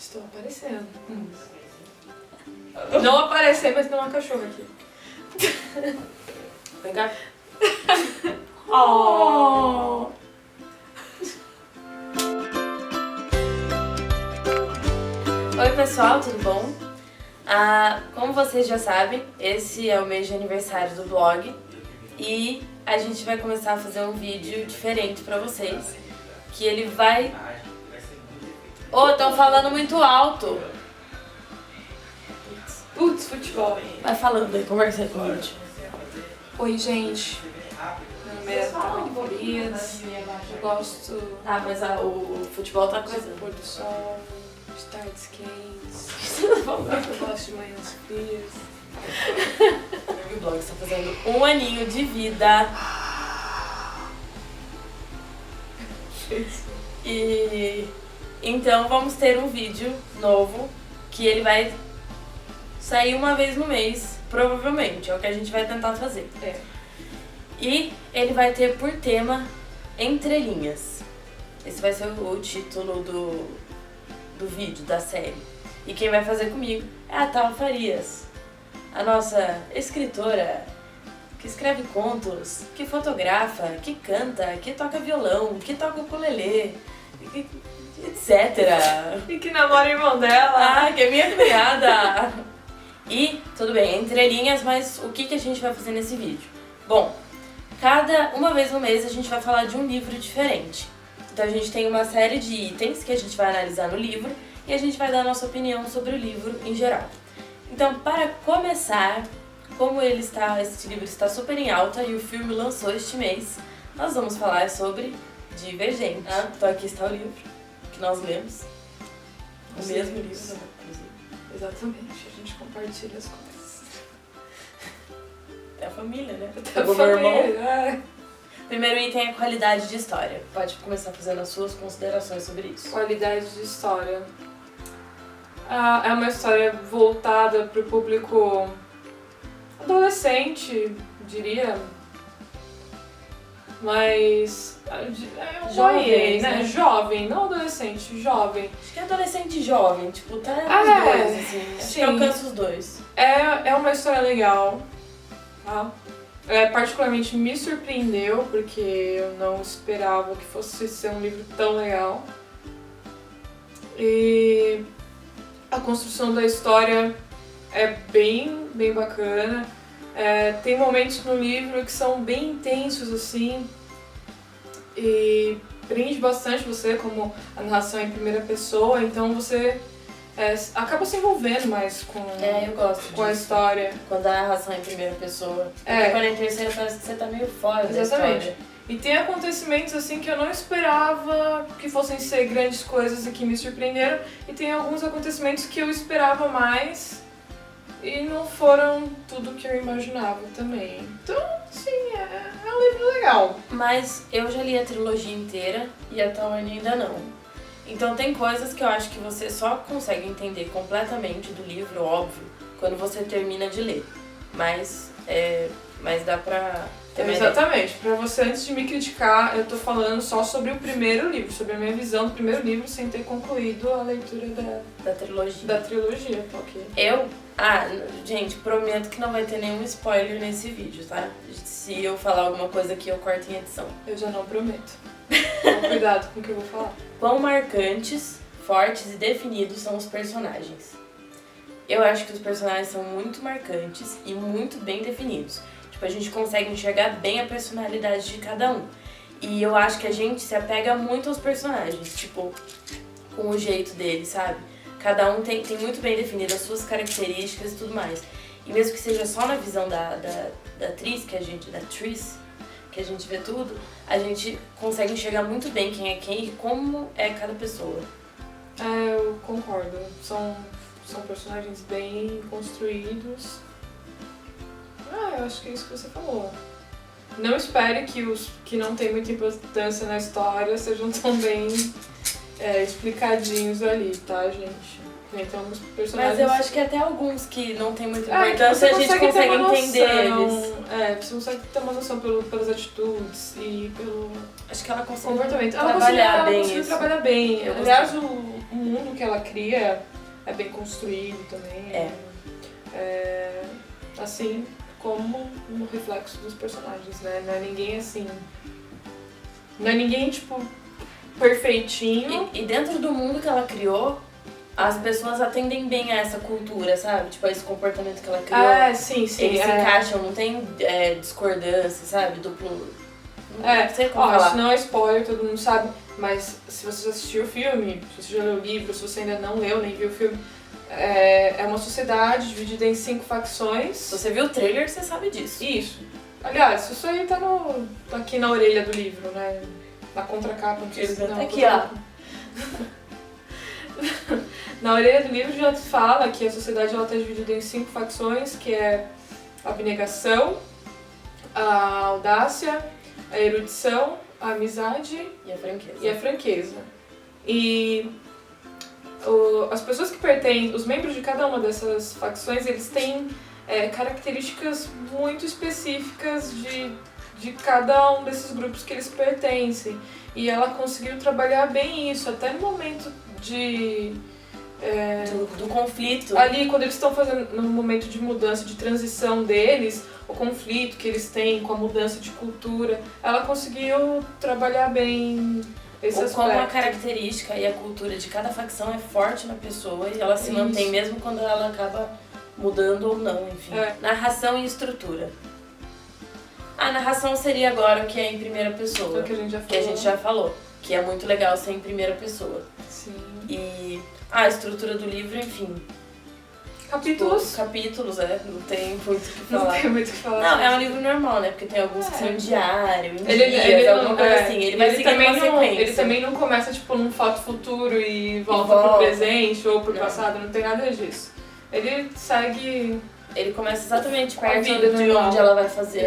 Estou aparecendo. Não aparecer, mas tem uma cachorra aqui. Vem cá. Oh! Oi pessoal, tudo bom? Como vocês já sabem, esse é o mês de aniversário do blog e a gente vai começar a fazer um vídeo diferente pra vocês, que ele vai... Tão falando muito alto! Putz, futebol. Vai falando aí, conversa aí com a gente. Oi, gente. Meu nome é Tami Farias. Eu gosto Mas o futebol tá do coisa. pôr do sol, de tardes quentes. Você não Eu gosto de manhãs frias. O blog está fazendo 1 aninho de vida. E então vamos ter um vídeo novo que ele vai sair uma vez no mês, provavelmente, é o que a gente vai tentar fazer. É. E ele vai ter por tema Entrelinhas. Esse vai ser o título do vídeo, da série. E quem vai fazer comigo é a Tami Farias, a nossa escritora que escreve contos, que fotografa, que canta, que toca violão, que toca ukulele, etc. E que namora o irmão dela. Que é minha cunhada! E, tudo bem, entrelinhas, mas o que a gente vai fazer nesse vídeo? Bom, uma vez no mês a gente vai falar de um livro diferente. Então a gente tem uma série de itens que a gente vai analisar no livro e a gente vai dar a nossa opinião sobre o livro em geral. Então, para começar, como esse livro está super em alta e o filme lançou este mês, nós vamos falar sobre Divergente. Então aqui está o livro que nós lemos. O mesmo livro, inclusive. Exatamente, a gente compartilha as coisas. É a família, né? Até Pegou meu irmão. família. Primeiro item é qualidade de história. Pode começar fazendo as suas considerações sobre isso. Qualidade de história. É uma história voltada para o público adolescente, diria. Mas é um Jovem, YA, né? né? Jovem, não adolescente, jovem. Acho que é adolescente jovem, tipo, tá os dois, assim. Acho sim. que alcança os dois. É uma história legal, tá? Particularmente me surpreendeu, porque eu não esperava que fosse ser um livro tão legal. E a construção da história é bem bacana. Tem momentos no livro que são bem intensos, assim, e prende bastante você, como a narração é em primeira pessoa, então você acaba se envolvendo mais com, Eu gosto com a disso. história. Quando a narração é em primeira pessoa. Porque quando é em terceira parece que você tá meio fora da Exatamente. história. E tem acontecimentos assim que eu não esperava que fossem ser grandes coisas e que me surpreenderam, e tem alguns acontecimentos que eu esperava mais e não foram tudo que eu imaginava também. Então, sim, é um livro legal. Mas eu já li a trilogia inteira e a Tawane ainda não. Então tem coisas que eu acho que você só consegue entender completamente do livro, óbvio, quando você termina de ler. Mas dá pra ter uma ideia. Exatamente. Pra você, antes de me criticar, eu tô falando só sobre o primeiro livro, sobre a minha visão do primeiro livro, sem ter concluído a leitura Da trilogia. da trilogia, tá ok? Gente, prometo que não vai ter nenhum spoiler nesse vídeo, tá? Se eu falar alguma coisa aqui, eu corto em edição. Eu já não prometo. Então, cuidado com o que eu vou falar. Quão marcantes, fortes e definidos são os personagens? Eu acho que os personagens são muito marcantes e muito bem definidos. Tipo, a gente consegue enxergar bem a personalidade de cada um. E eu acho que a gente se apega muito aos personagens, tipo, com o jeito deles, sabe? Cada um tem muito bem definido as suas características e tudo mais. E mesmo que seja só na visão da atriz, da Tris, que a gente vê tudo, a gente consegue enxergar muito bem quem é quem e como é cada pessoa. Eu concordo. São personagens bem construídos. Eu acho que é isso que você falou. Não espere que os que não têm muita importância na história sejam tão bem explicadinhos ali, tá, gente? Tem alguns personagens... Mas eu acho que até alguns que não tem muita que importância, você a gente consegue entender noção. eles. Você consegue ter uma noção pelas atitudes e pelo Acho que ela consegue comportamento. trabalhar bem conseguiu isso. trabalhar bem. Eu Aliás, o mundo que ela cria é bem construído também. Assim como no reflexo dos personagens, né? Não é ninguém assim... Não é ninguém, tipo, perfeitinho. E dentro do mundo que ela criou, as pessoas atendem bem a essa cultura, sabe? Tipo, a esse comportamento que ela criou. Sim. Eles se encaixam, não tem discordância, sabe? Duplo... Não sei como falar. Isso não é spoiler, todo mundo sabe, mas se você já assistiu o filme, se você já leu o livro, se você ainda não leu nem viu o filme, é uma sociedade dividida em 5 facções. Se você viu o trailer, você sabe disso. Isso. Aliás, isso aí tá aqui na orelha do livro, né? Na contracapa. Aqui, ó. Na orelha do livro já fala que a sociedade ela tá dividida em 5 facções, que é a abnegação, a audácia, a erudição, a amizade e a franqueza. E as pessoas que pertencem, os membros de cada uma dessas facções, eles têm características muito específicas de cada um desses grupos que eles pertencem. E ela conseguiu trabalhar bem isso, até no momento do conflito. Ali, quando eles estão fazendo no momento de mudança, de transição deles, o conflito que eles têm com a mudança de cultura, ela conseguiu trabalhar bem esse aspecto. Como a característica e a cultura de cada facção é forte na pessoa e ela se mantém mesmo quando ela acaba mudando ou não, enfim. Narração e estrutura. A narração seria agora o que é em primeira pessoa. O que a gente já falou. Que a gente já falou. Que é muito legal ser em primeira pessoa. Sim. E a estrutura do livro, enfim. Capítulos, não tem muito o que falar. Não tem muito o que falar. Não, é um livro normal, né? Porque tem alguns que são diário, em ele dias, alguma coisa assim. Ele vai seguir uma sequência. Ele também não começa, tipo, num fato futuro e volta pro presente ou pro passado, não tem nada disso. Ele segue... Ele começa exatamente perto de onde ela vai fazer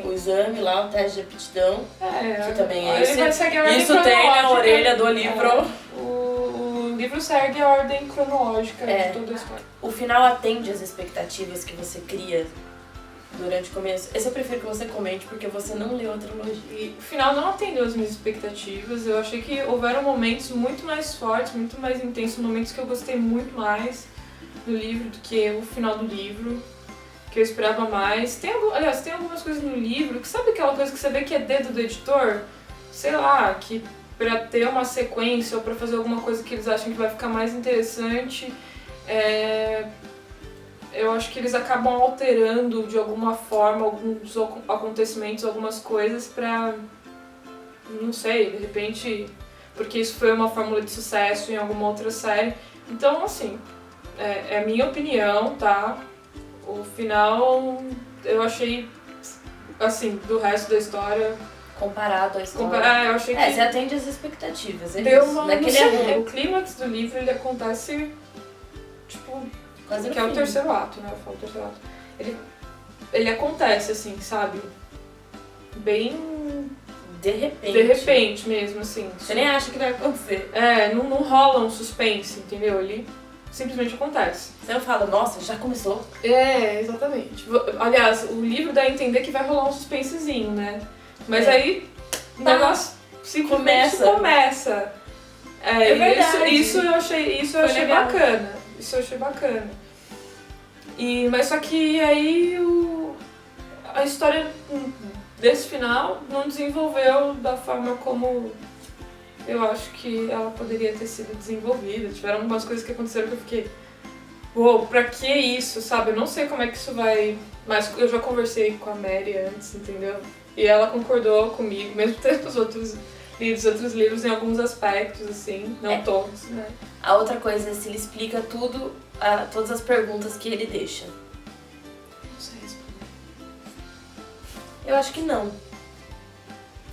o exame lá, o teste de aptidão. Que também é ele vai seguir a ordem isso tem na orelha do livro. O livro segue a ordem cronológica de toda a história. O final atende às expectativas que você cria durante o começo. Esse eu prefiro que você comente porque você não leu a trilogia. E o final não atendeu às minhas expectativas. Eu achei que houveram momentos muito mais fortes, muito mais intensos, momentos que eu gostei muito mais do livro do que o final do livro, que eu esperava mais. Tem algumas coisas no livro que sabe aquela coisa que você vê que é dedo do editor? Sei lá, que pra ter uma sequência ou pra fazer alguma coisa que eles acham que vai ficar mais interessante, eu acho que eles acabam alterando de alguma forma alguns acontecimentos, algumas coisas pra, não sei, de repente, porque isso foi uma fórmula de sucesso em alguma outra série. Então, assim, é a minha opinião, tá? O final, eu achei, assim, do resto da história... Comparado à história. Eu achei que... você atende às expectativas. Deu uma... O clímax do livro, ele acontece, tipo... Quase que é o terceiro ato, né? Eu falo terceiro ato. Ele acontece, assim, sabe? Bem... De repente. De repente mesmo, assim. Você nem acha que vai acontecer. Não rola um suspense, entendeu? Ele simplesmente acontece. Você não fala, nossa, já começou? Exatamente. Aliás, o livro dá a entender que vai rolar um suspensezinho, né? Mas aí o negócio simplesmente começa. É verdade. Isso eu achei bacana. Isso eu achei bacana. Mas só que aí a história desse final não desenvolveu da forma como eu acho que ela poderia ter sido desenvolvida. Tiveram algumas coisas que aconteceram que eu fiquei... Uou, pra que isso, sabe? Eu não sei como é que isso vai... Mas eu já conversei com a Mary antes, entendeu? E ela concordou comigo, mesmo tendo outros livros em alguns aspectos, assim, não todos, né? A outra coisa é se ele explica tudo, todas as perguntas que ele deixa. Não sei responder. Eu acho que não.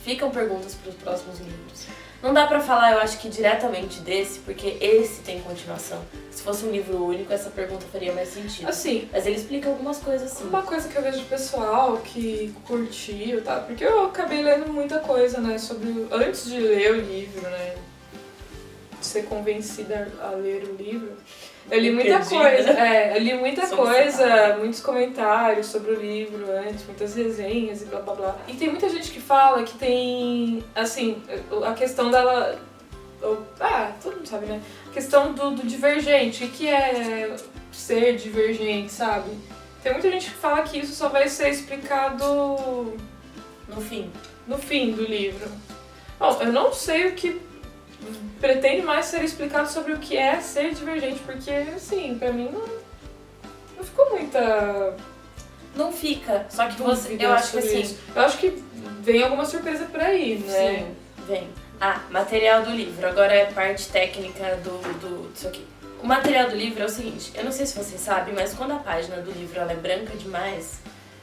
Ficam perguntas para os próximos livros. Não dá pra falar, eu acho que diretamente desse, porque esse tem continuação. Se fosse um livro único, essa pergunta faria mais sentido. Assim, mas ele explica algumas coisas, sim. Uma coisa que eu vejo do pessoal que curtiu, tá? Porque eu acabei lendo muita coisa, né, antes de ler o livro, né, de ser convencida a ler o livro. Eu li muita coisa, muitos comentários sobre o livro antes, muitas resenhas e blá blá blá. E tem muita gente que fala que tem, assim, a questão dela todo mundo sabe, né? A questão do divergente. O que é ser divergente, sabe? Tem muita gente que fala que isso só vai ser explicado no fim do livro. Bom, eu não sei o que pretende mais ser explicado sobre o que é ser divergente, porque, assim, pra mim não ficou muita... Não fica, só que eu acho que assim... Isso. Eu acho que vem alguma surpresa por aí, né? Sim, vem. Material do livro, agora é parte técnica disso aqui. O material do livro é o seguinte, eu não sei se vocês sabem, mas quando a página do livro ela é branca demais,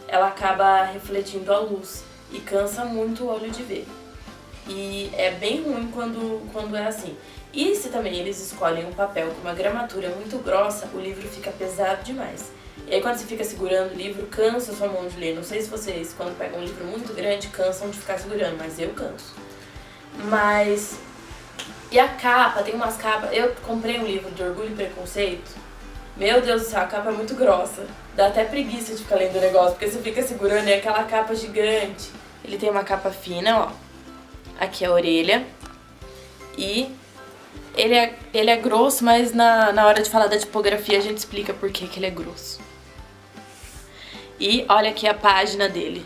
ela acaba refletindo a luz e cansa muito o olho de ver. E é bem ruim quando é assim. E se também eles escolhem um papel com uma gramatura muito grossa, o livro fica pesado demais. E aí quando você fica segurando o livro, cansa a sua mão de ler. Não sei se vocês, quando pegam um livro muito grande, cansam de ficar segurando, mas eu canso. E a capa, tem umas capas... Eu comprei um livro de Orgulho e Preconceito. Meu Deus do céu, a capa é muito grossa. Dá até preguiça de ficar lendo o negócio, porque você fica segurando e é aquela capa gigante. Ele tem uma capa fina, ó. Aqui é a orelha. E ele é grosso, mas na hora de falar da tipografia a gente explica por que ele é grosso. E olha aqui a página dele.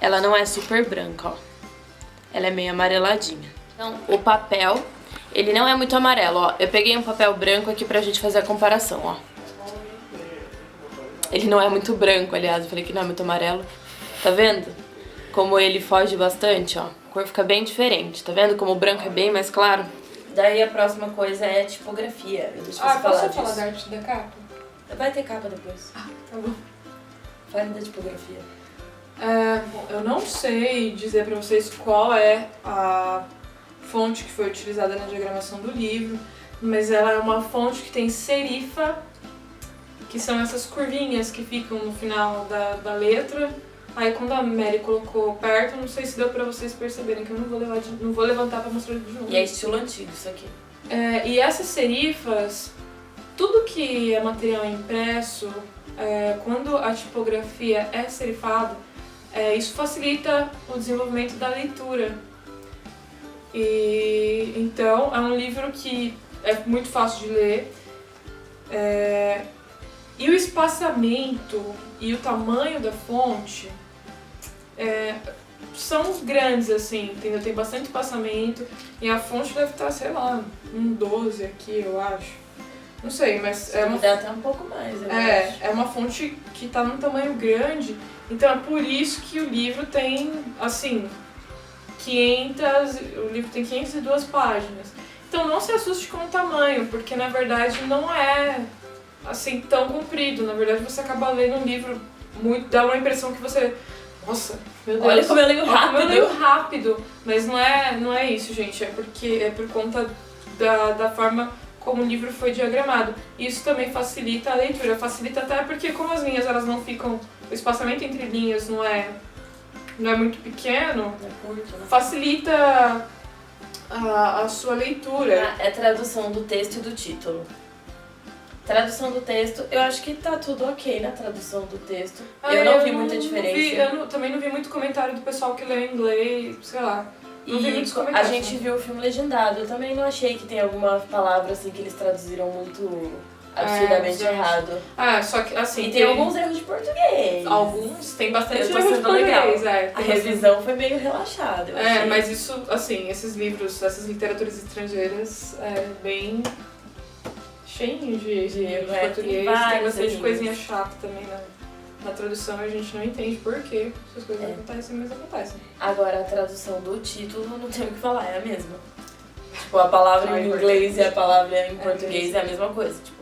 Ela não é super branca, ó. Ela é meio amareladinha. Então, o papel, ele não é muito amarelo, ó. Eu peguei um papel branco aqui pra gente fazer a comparação, ó. Ele não é muito branco, aliás, eu falei que não é muito amarelo. Tá vendo? Como ele foge bastante, ó. A cor fica bem diferente, tá vendo? Como o branco é bem mais claro. Daí a próxima coisa é tipografia. Eu deixo você posso falar da arte da capa? Vai ter capa depois. Tá bom. Fale da tipografia. Eu não sei dizer pra vocês qual é a fonte que foi utilizada na diagramação do livro, mas ela é uma fonte que tem serifa, que são essas curvinhas que ficam no final da letra. Aí quando a Mary colocou perto, não sei se deu pra vocês perceberem, que eu não vou levantar pra mostrar de novo. E é estilo antigo isso aqui. E essas serifas, tudo que é material impresso, quando a tipografia é serifada, isso facilita o desenvolvimento da leitura. E então é um livro que é muito fácil de ler. E o espaçamento e o tamanho da fonte são grandes, assim, entendeu? Tem bastante espaçamento e a fonte deve estar, sei lá, um 12 aqui, eu acho. Não sei, mas dá até um pouco mais, eu acho. É uma fonte que está num tamanho grande, então é por isso que o livro tem, assim, o livro tem 502 páginas. Então não se assuste com o tamanho, porque na verdade não é assim tão comprido. Na verdade você acaba lendo um livro dá uma impressão que você... Nossa, meu Deus. Olha como eu leio rápido. Como eu leio rápido. Mas não é isso, gente. É por conta da forma como o livro foi diagramado. Isso também facilita a leitura. Facilita até porque como as linhas elas não ficam... O espaçamento entre linhas não é muito pequeno, curto, né? Facilita a sua leitura. É tradução do texto e do título. Tradução do texto, eu acho que tá tudo ok na tradução do texto. Eu não vi muita diferença. Também não vi muito comentário do pessoal que lê inglês, sei lá. Não vi muitos A comentários. gente viu o filme legendado. Eu também não achei que tem alguma palavra assim que eles traduziram muito absurdamente errado. Só que assim... E tem alguns erros de português. Alguns, tem bastante erros erros de português. Legal. A revisão foi meio relaxada, eu achei. Mas isso, assim, esses livros, essas literaturas estrangeiras, bem cheinhos de erros de português. Tem bastante coisinha chata também na tradução e a gente não entende por que essas coisas acontecem, mas acontecem. Agora, a tradução do título, não tem o que falar, é a mesma. Tipo, a palavra em inglês e a palavra em português é a mesma coisa, tipo.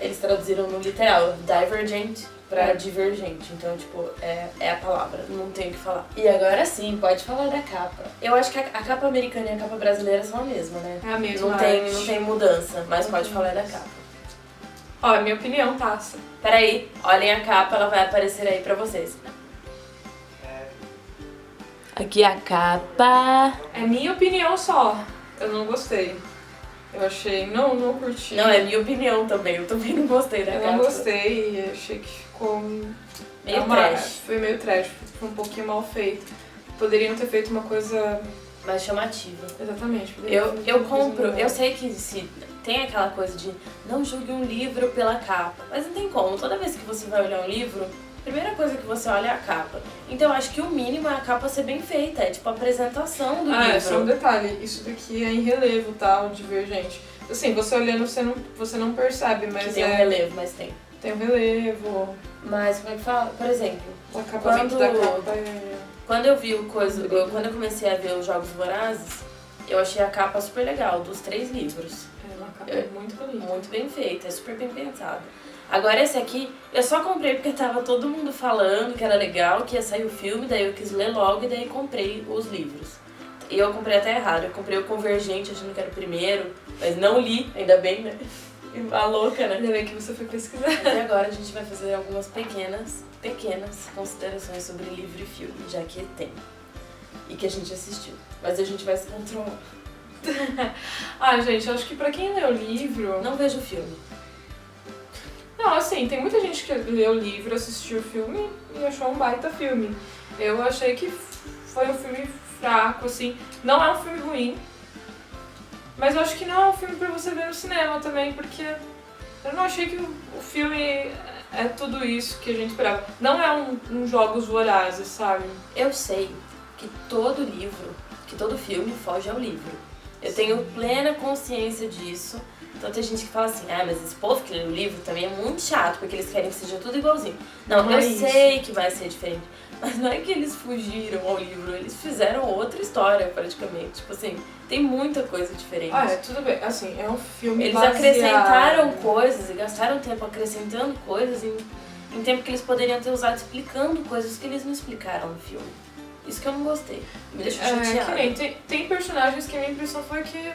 Eles traduziram no literal, divergent pra divergente. Então, tipo, é a palavra, não tem o que falar. E agora sim, pode falar da capa. Eu acho que a capa americana e a capa brasileira são a mesma, né? É a mesma. Não tem mudança, mas pode falar da capa. Ó, é minha opinião, Taça. Peraí, olhem a capa, ela vai aparecer aí pra vocês. Aqui a capa. É minha opinião só. Eu não gostei. Eu achei... Não curti. Não, é minha opinião também. Eu também não gostei da capa. Eu não gostei e achei que ficou... Meio trash. Foi meio trash. Foi um pouquinho mal feito. Poderiam ter feito uma coisa mais chamativa. Exatamente. Eu compro, eu sei que se tem aquela coisa de não julgue um livro pela capa, mas não tem como. Toda vez que você vai olhar um livro, a primeira coisa que você olha é a capa. Então eu acho que o mínimo é a capa ser bem feita, é tipo a apresentação do livro. É só um detalhe, isso daqui é em relevo, tá? O Divergente. Assim, você olhando, você não percebe, mas que tem um relevo, mas tem. Tem um relevo. Mas como é que fala? Por exemplo, O acabamento da capa é... Quando eu vi quando eu comecei a ver os Jogos Vorazes, eu achei a capa super legal, dos 3 livros. É uma capa muito bonita. Muito bem feita, é super bem pensada. Agora esse aqui, eu só comprei porque tava todo mundo falando que era legal, que ia sair o filme, daí eu quis ler logo e daí comprei os livros. E eu comprei até errado, eu comprei o Convergente achando que era o primeiro, mas não li, ainda bem, né? A louca, né? Ainda bem que você foi pesquisar. E agora a gente vai fazer algumas pequenas considerações sobre livro e filme, já que tem. E que a gente assistiu. Mas a gente vai se controlar. Gente, acho que pra quem lê o livro... Não vejo o filme. Não, assim, tem muita gente que leu o livro, assistiu o filme e achou um baita filme. Eu achei que foi um filme fraco, assim. Não é um filme ruim, mas eu acho que não é um filme pra você ver no cinema também, porque eu não achei que o filme é tudo isso que a gente esperava. Não é um Jogos Vorazes, sabe? Eu sei que todo livro, que todo filme foge ao livro. Eu tenho plena consciência disso. Então tem gente que fala assim, mas esse povo que lê o livro também é muito chato, porque eles querem que seja tudo igualzinho. Não, eu sei que vai ser diferente. Mas não é que eles fugiram ao livro, eles fizeram outra história praticamente. Tipo assim, tem muita coisa diferente. Tudo bem. Assim, é um filme Eles baseado... acrescentaram coisas e gastaram tempo acrescentando coisas em tempo que eles poderiam ter usado explicando coisas que eles não explicaram no filme. Isso que eu não gostei. Me deixou chateada. Que nem, tem personagens que a minha impressão foi que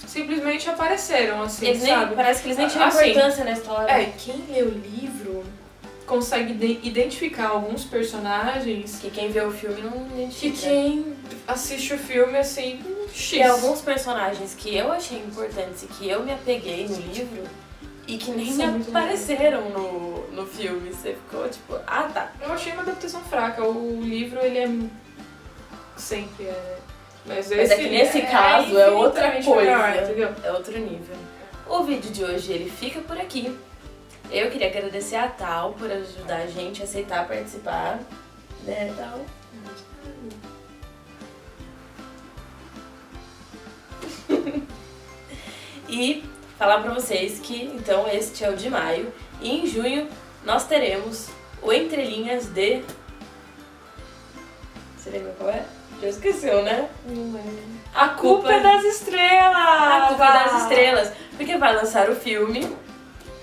simplesmente apareceram, assim, eles sabe? Parece que eles nem tinham importância na história. Quem lê o livro consegue identificar alguns personagens que quem vê o filme não identifica. Que quem assiste o filme, assim, X. E alguns personagens que eu achei importantes e que eu me apeguei no livro e que nem apareceram no filme. Você ficou tipo, tá. Eu achei uma adaptação fraca. O livro, ele é... sempre é... Mas é que nesse caso é outra coisa, melhor, entendeu? É outro nível. O vídeo de hoje ele fica por aqui. Eu queria agradecer a Tal por ajudar a gente a aceitar participar, né, Tal? E falar pra vocês que, então, este é o de maio e em junho nós teremos o Entre Linhas de... Você lembra qual é? Já esqueceu, né? Não lembro. A Culpa é das Estrelas! A Culpa é das Estrelas. Porque vai lançar o filme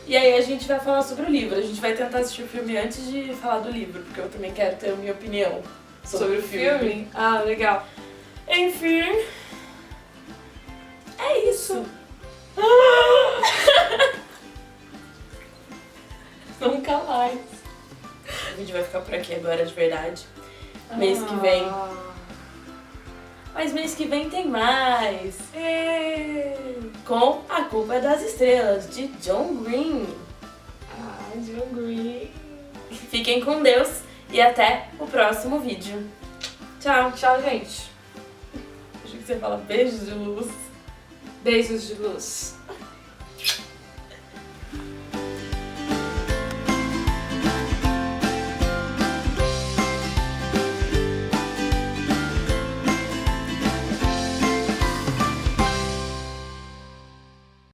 e aí a gente vai falar sobre o livro. A gente vai tentar assistir o filme antes de falar do livro, porque eu também quero ter a minha opinião sobre o filme. Legal. Enfim... É isso. Nunca mais. O vídeo vai ficar por aqui agora de verdade. Mês que vem. Mas mês que vem tem mais. Com A Culpa é das Estrelas, de John Green. John Green. Fiquem com Deus e até o próximo vídeo. Tchau. Tchau, gente. Acho que você fala beijos de luz. Beijos de luz.